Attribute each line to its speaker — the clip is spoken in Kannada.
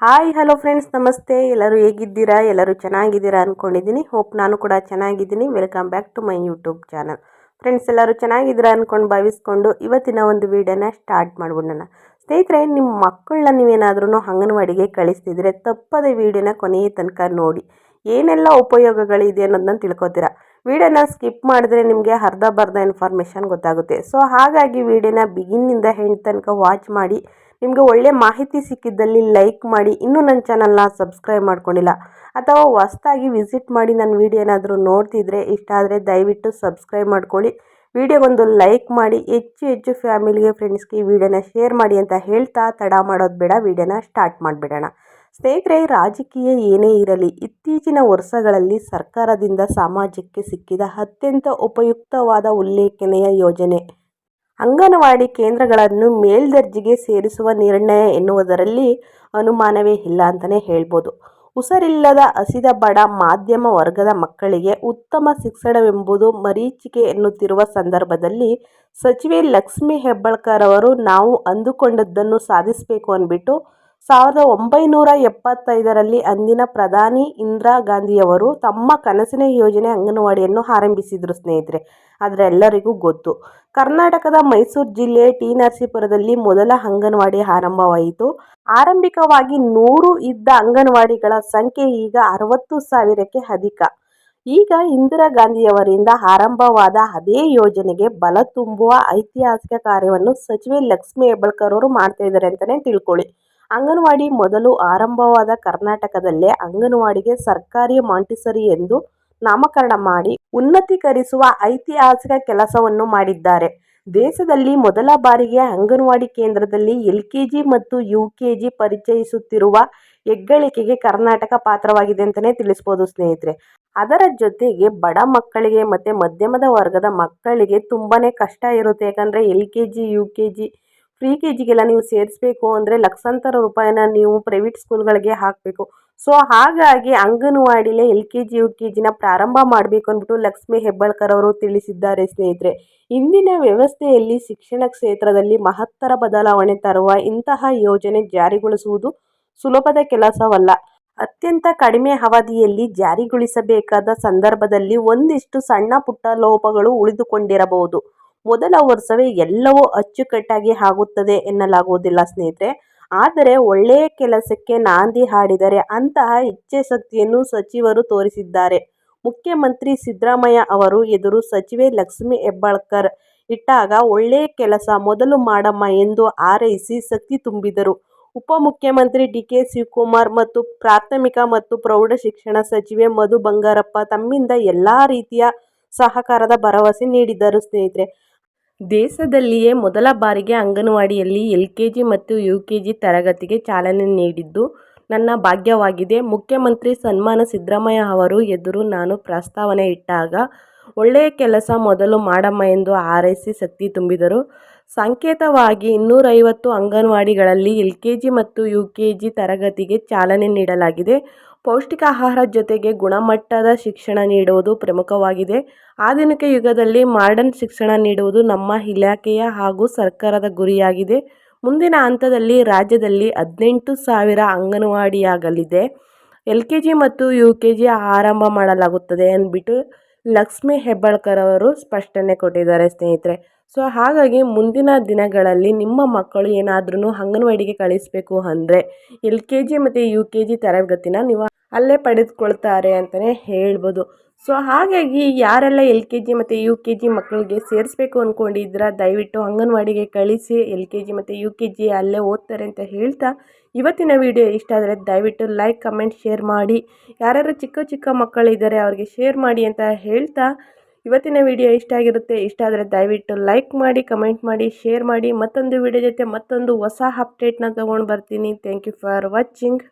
Speaker 1: ಹಾಯ್ ಹಲೋ ಫ್ರೆಂಡ್ಸ್, ನಮಸ್ತೆ. ಎಲ್ಲರೂ ಹೇಗಿದ್ದೀರಾ? ಎಲ್ಲರೂ ಚೆನ್ನಾಗಿದ್ದೀರಾ ಅಂದ್ಕೊಂಡಿದ್ದೀನಿ. ಹೋಪ್ ನಾನು ಕೂಡ ಚೆನ್ನಾಗಿದ್ದೀನಿ. Welcome back to my YouTube channel. Friends, ಎಲ್ಲರೂ ಚೆನ್ನಾಗಿದ್ದೀರಾ ಅಂದ್ಕೊಂಡು ಭಾವಿಸ್ಕೊಂಡು ಇವತ್ತಿನ ಒಂದು ವಿಡಿಯೋನ ಸ್ಟಾರ್ಟ್ ಮಾಡ್ಬಿಡೋಣ. ಸ್ನೇಹಿತರೆ, ನಿಮ್ಮ ಮಕ್ಕಳನ್ನ ನೀವೇನಾದ್ರೂ ಅಂಗನವಾಡಿಗೆ ಕಳಿಸ್ತಿದ್ರೆ ತಪ್ಪದೇ ವಿಡಿಯೋನ ಕೊನೆಯ ತನಕ ನೋಡಿ. ಏನೆಲ್ಲ ಉಪಯೋಗಗಳಿದೆ ಅನ್ನೋದನ್ನ ತಿಳ್ಕೊತೀರಾ. ವಿಡಿಯೋನ ಸ್ಕಿಪ್ ಮಾಡಿದ್ರೆ ನಿಮಗೆ ಅರ್ಧ ಇನ್ಫಾರ್ಮೇಷನ್ ಗೊತ್ತಾಗುತ್ತೆ. ಸೊ ಹಾಗಾಗಿ ವಿಡಿಯೋನ ಬಿಗಿನ್ನಿಂದ ಎಂಡ್ ತನಕ ವಾಚ್ ಮಾಡಿ. ನಿಮಗೆ ಒಳ್ಳೆ ಮಾಹಿತಿ ಸಿಕ್ಕಿದ್ದಲ್ಲಿ ಲೈಕ್ ಮಾಡಿ. ಇನ್ನೂ ನನ್ನ ಚಾನಲ್ನ ಸಬ್ಸ್ಕ್ರೈಬ್ ಮಾಡ್ಕೊಂಡಿಲ್ಲ ಅಥವಾ ಹೊಸದಾಗಿ ವಿಸಿಟ್ ಮಾಡಿ ನನ್ನ ವಿಡಿಯೋ ಏನಾದರೂ ನೋಡ್ತಿದ್ರೆ ಇಷ್ಟ ಆದರೆ ದಯವಿಟ್ಟು ಸಬ್ಸ್ಕ್ರೈಬ್ ಮಾಡ್ಕೊಳ್ಳಿ. ವಿಡಿಯೋಗೊಂದು ಲೈಕ್ ಮಾಡಿ. ಹೆಚ್ಚು ಫ್ಯಾಮಿಲಿಗೆ, ಫ್ರೆಂಡ್ಸ್ಗೆ ಈ ವಿಡಿಯೋನ ಶೇರ್ ಮಾಡಿ ಅಂತ ಹೇಳ್ತಾ ತಡ ಮಾಡೋದು ಬೇಡ, ವಿಡಿಯೋನ ಸ್ಟಾರ್ಟ್ ಮಾಡಿಬಿಡೋಣ. ಸ್ನೇಹಿತರೆ, ರಾಜಕೀಯ ಏನೇ ಇರಲಿ, ಇತ್ತೀಚಿನ ವರ್ಷಗಳಲ್ಲಿ ಸರ್ಕಾರದಿಂದ ಸಮಾಜಕ್ಕೆ ಸಿಕ್ಕಿದ ಅತ್ಯಂತ ಉಪಯುಕ್ತವಾದ ಉಲ್ಲೇಖನೆಯ ಯೋಜನೆ ಅಂಗನವಾಡಿ ಕೇಂದ್ರಗಳನ್ನು ಮೇಲ್ದರ್ಜೆಗೆ ಸೇರಿಸುವ ನಿರ್ಣಯ ಎನ್ನುವುದರಲ್ಲಿ ಅನುಮಾನವೇ ಇಲ್ಲ ಅಂತಲೇ ಹೇಳ್ಬೋದು. ಉಸಿರಿಲ್ಲದ ಹಸಿದ ಬಡ ಮಾಧ್ಯಮ ವರ್ಗದ ಮಕ್ಕಳಿಗೆ ಉತ್ತಮ ಶಿಕ್ಷಣವೆಂಬುದು ಮರೀಚಿಕೆ ಎನ್ನುತ್ತಿರುವ ಸಂದರ್ಭದಲ್ಲಿ ಸಚಿವೆ ಲಕ್ಷ್ಮಿ ಹೆಬ್ಬಾಳ್ಕರ್ ಅವರು ನಾವು ಅಂದುಕೊಂಡದ್ದನ್ನು ಸಾಧಿಸಬೇಕು ಅಂದ್ಬಿಟ್ಟು 1975ರಲ್ಲಿ ಅಂದಿನ ಪ್ರಧಾನಿ ಇಂದಿರಾ ಗಾಂಧಿಯವರು ತಮ್ಮ ಕನಸಿನ ಯೋಜನೆ ಅಂಗನವಾಡಿಯನ್ನು ಆರಂಭಿಸಿದರು. ಸ್ನೇಹಿತರೆ, ಆದರೆ ಎಲ್ಲರಿಗೂ ಗೊತ್ತು, ಕರ್ನಾಟಕದ ಮೈಸೂರು ಜಿಲ್ಲೆಯ ಟಿ ನರಸೀಪುರದಲ್ಲಿ ಮೊದಲ ಅಂಗನವಾಡಿ ಆರಂಭವಾಯಿತು. ಆರಂಭಿಕವಾಗಿ 100 ಇದ್ದ ಅಂಗನವಾಡಿಗಳ ಸಂಖ್ಯೆ ಈಗ 60,000ಕ್ಕೆ ಅಧಿಕ. ಈಗ ಇಂದಿರಾ ಗಾಂಧಿಯವರಿಂದ ಆರಂಭವಾದ ಅದೇ ಯೋಜನೆಗೆ ಬಲ ತುಂಬುವ ಐತಿಹಾಸಿಕ ಕಾರ್ಯವನ್ನು ಸಚಿವೆ ಲಕ್ಷ್ಮಿ ಹೆಬ್ಬಾಳ್ಕರ್ ಅವರು ಮಾಡ್ತಾ ಇದ್ದಾರೆ ಅಂತಲೇ ತಿಳ್ಕೊಳ್ಳಿ. ಅಂಗನವಾಡಿ ಮೊದಲು ಆರಂಭವಾದ ಕರ್ನಾಟಕದಲ್ಲೇ ಅಂಗನವಾಡಿಗೆ ಸರ್ಕಾರಿ ಮಾಂಟಿಸರಿ ಎಂದು ನಾಮಕರಣ ಮಾಡಿ ಉನ್ನತೀಕರಿಸುವ ಐತಿಹಾಸಿಕ ಕೆಲಸವನ್ನು ಮಾಡಿದ್ದಾರೆ. ದೇಶದಲ್ಲಿ ಮೊದಲ ಬಾರಿಗೆ ಅಂಗನವಾಡಿ ಕೇಂದ್ರದಲ್ಲಿ LKG ಮತ್ತು UKG ಪರಿಚಯಿಸುತ್ತಿರುವ ಹೆಗ್ಗಳಿಕೆಗೆ ಕರ್ನಾಟಕ ಪಾತ್ರವಾಗಿದೆ ಅಂತಲೇ ತಿಳಿಸ್ಬೋದು. ಸ್ನೇಹಿತರೆ, ಅದರ ಜೊತೆಗೆ ಬಡ ಮಕ್ಕಳಿಗೆ ಮತ್ತು ಮಧ್ಯಮದ ವರ್ಗದ ಮಕ್ಕಳಿಗೆ ತುಂಬಾ ಕಷ್ಟ ಇರುತ್ತೆ. ಯಾಕಂದರೆ LKG UKG ಪ್ರಿ KGಗೆಲ್ಲ ನೀವು ಸೇರಿಸ್ಬೇಕು ಅಂದರೆ ಲಕ್ಷಾಂತರ ರೂಪಾಯಿನ ನೀವು ಪ್ರೈವೇಟ್ ಸ್ಕೂಲ್ಗಳಿಗೆ ಹಾಕಬೇಕು. ಸೊ ಹಾಗಾಗಿ ಅಂಗನವಾಡಿಲೇ LKG UKGನ ಪ್ರಾರಂಭ ಮಾಡಬೇಕು ಅಂದ್ಬಿಟ್ಟು ಲಕ್ಷ್ಮಿ ಹೆಬ್ಬಾಳ್ಕರ್ ಅವರು ತಿಳಿಸಿದ್ದಾರೆ. ಸ್ನೇಹಿತರೆ, ಇಂದಿನ ವ್ಯವಸ್ಥೆಯಲ್ಲಿ ಶಿಕ್ಷಣ ಕ್ಷೇತ್ರದಲ್ಲಿ ಮಹತ್ತರ ಬದಲಾವಣೆ ತರುವ ಇಂತಹ ಯೋಜನೆ ಜಾರಿಗೊಳಿಸುವುದು ಸುಲಭದ ಕೆಲಸವಲ್ಲ. ಅತ್ಯಂತ ಕಡಿಮೆ ಅವಧಿಯಲ್ಲಿ ಜಾರಿಗೊಳಿಸಬೇಕಾದ ಸಂದರ್ಭದಲ್ಲಿ ಒಂದಿಷ್ಟು ಸಣ್ಣ ಪುಟ್ಟ ಲೋಪಗಳು ಉಳಿದುಕೊಂಡಿರಬಹುದು. ಮೊದಲ ವರ್ಷವೇ ಎಲ್ಲವೂ ಅಚ್ಚುಕಟ್ಟಾಗಿ ಆಗುತ್ತದೆ ಎನ್ನಲಾಗುವುದಿಲ್ಲ ಸ್ನೇಹಿತರೆ. ಆದರೆ ಒಳ್ಳೆಯ ಕೆಲಸಕ್ಕೆ ನಾಂದಿ ಹಾಡಿದರೆ ಅಂತಹ ಇಚ್ಛಾಶಕ್ತಿಯನ್ನು ಸಚಿವರು ತೋರಿಸಿದ್ದಾರೆ. ಮುಖ್ಯಮಂತ್ರಿ ಸಿದ್ದರಾಮಯ್ಯ ಅವರು ಎದುರು ಸಚಿವೆ ಲಕ್ಷ್ಮಿ ಹೆಬ್ಬಾಳ್ಕರ್ ಇಟ್ಟಾಗ ಒಳ್ಳೆಯ ಕೆಲಸ ಮೊದಲು ಮಾಡಮ್ಮ ಎಂದು ಹಾರೈಸಿ ಶಕ್ತಿ ತುಂಬಿದರು. ಉಪಮುಖ್ಯಮಂತ್ರಿ DK ಶಿವಕುಮಾರ್ ಮತ್ತು ಪ್ರಾಥಮಿಕ ಮತ್ತು ಪ್ರೌಢ ಶಿಕ್ಷಣ ಸಚಿವೆ ಮಧು ಬಂಗಾರಪ್ಪ ತಮ್ಮಿಂದ ಎಲ್ಲ ರೀತಿಯ ಸಹಕಾರದ ಭರವಸೆ ನೀಡಿದ್ದರು. ಸ್ನೇಹಿತರೆ, ದೇಶದಲ್ಲಿಯೇ ಮೊದಲ ಬಾರಿಗೆ ಅಂಗನವಾಡಿಯಲ್ಲಿ LKG ಮತ್ತು UKG ತರಗತಿಗೆ ಚಾಲನೆ ನೀಡಿದ್ದು ನನ್ನ ಭಾಗ್ಯವಾಗಿದೆ. ಮುಖ್ಯಮಂತ್ರಿ ಸನ್ಮಾನ್ಯ ಸಿದ್ದರಾಮಯ್ಯ ಅವರು ಎದುರು ನಾನು ಪ್ರಸ್ತಾವನೆ ಇಟ್ಟಾಗ ಒಳ್ಳೆಯ ಕೆಲಸ ಮೊದಲು ಮಾಡಮ್ಮ ಎಂದು ಹಾರೈಸಿ ಶಕ್ತಿ ತುಂಬಿದರು. ಸಾಂಕೇತಿಕವಾಗಿ 250 ಅಂಗನವಾಡಿಗಳಲ್ಲಿ LKG ಮತ್ತು UKG ತರಗತಿಗೆ ಚಾಲನೆ ನೀಡಲಾಗಿದೆ. ಪೌಷ್ಟಿಕ ಆಹಾರ ಜೊತೆಗೆ ಗುಣಮಟ್ಟದ ಶಿಕ್ಷಣ ನೀಡುವುದು ಪ್ರಮುಖವಾಗಿದೆ. ಆಧುನಿಕ ಯುಗದಲ್ಲಿ ಮಾಡರ್ನ್ ಶಿಕ್ಷಣ ನೀಡುವುದು ನಮ್ಮ ಇಲಾಖೆಯ ಹಾಗೂ ಸರ್ಕಾರದ ಗುರಿಯಾಗಿದೆ. ಮುಂದಿನ ಹಂತದಲ್ಲಿ ರಾಜ್ಯದಲ್ಲಿ 18,000 ಅಂಗನವಾಡಿಯಾಗಲಿದೆ. LKG ಮತ್ತು UKG ಆರಂಭ ಮಾಡಲಾಗುತ್ತದೆ ಅಂದ್ಬಿಟ್ಟು ಲಕ್ಷ್ಮಿ ಹೆಬ್ಬಾಳ್ಕರ್ ಅವರು ಸ್ಪಷ್ಟನೆ ಕೊಟ್ಟಿದ್ದಾರೆ. ಸ್ನೇಹಿತರೆ, ಸೊ ಹಾಗಾಗಿ ಮುಂದಿನ ದಿನಗಳಲ್ಲಿ ನಿಮ್ಮ ಮಕ್ಕಳು ಏನಾದ್ರೂ ಅಂಗನವಾಡಿಗೆ ಕಳಿಸ್ಬೇಕು ಅಂದರೆ LKG ಮತ್ತು UKG ತರಗತಿನ ನೀವು ಅಲ್ಲೇ ಪಡೆದುಕೊಳ್ತಾರೆ ಅಂತಲೇ ಹೇಳ್ಬೋದು. ಸೊ ಹಾಗಾಗಿ ಯಾರೆಲ್ಲ LKG ಮತ್ತು UKG ಮಕ್ಕಳಿಗೆ ಸೇರಿಸ್ಬೇಕು ಅಂದ್ಕೊಂಡಿದ್ದೀರಾ ದಯವಿಟ್ಟು ಅಂಗನವಾಡಿಗೆ ಕಳಿಸಿ. LKG ಮತ್ತು UKG ಅಲ್ಲೇ ಓದ್ತಾರೆ ಅಂತ ಹೇಳ್ತಾ ಇವತ್ತಿನ ವಿಡಿಯೋ ಇಷ್ಟ ಆದರೆ ದಯವಿಟ್ಟು ಲೈಕ್, ಕಮೆಂಟ್, ಶೇರ್ ಮಾಡಿ. ಯಾರ್ಯಾರು ಚಿಕ್ಕ ಮಕ್ಕಳಿದ್ದಾರೆ ಅವ್ರಿಗೆ ಶೇರ್ ಮಾಡಿ ಅಂತ ಹೇಳ್ತಾ ಇವತ್ತಿನ ವಿಡಿಯೋ ಇಷ್ಟ ಆದರೆ ದಯವಿಟ್ಟು ಲೈಕ್ ಮಾಡಿ, ಕಮೆಂಟ್ ಮಾಡಿ, ಶೇರ್ ಮಾಡಿ. ಮತ್ತೊಂದು ವಿಡಿಯೋ ಜೊತೆ ಮತ್ತೊಂದು ಹೊಸ ಅಪ್ಡೇಟ್ನ ತೊಗೊಂಡು ಬರ್ತೀನಿ. Thank you for watching.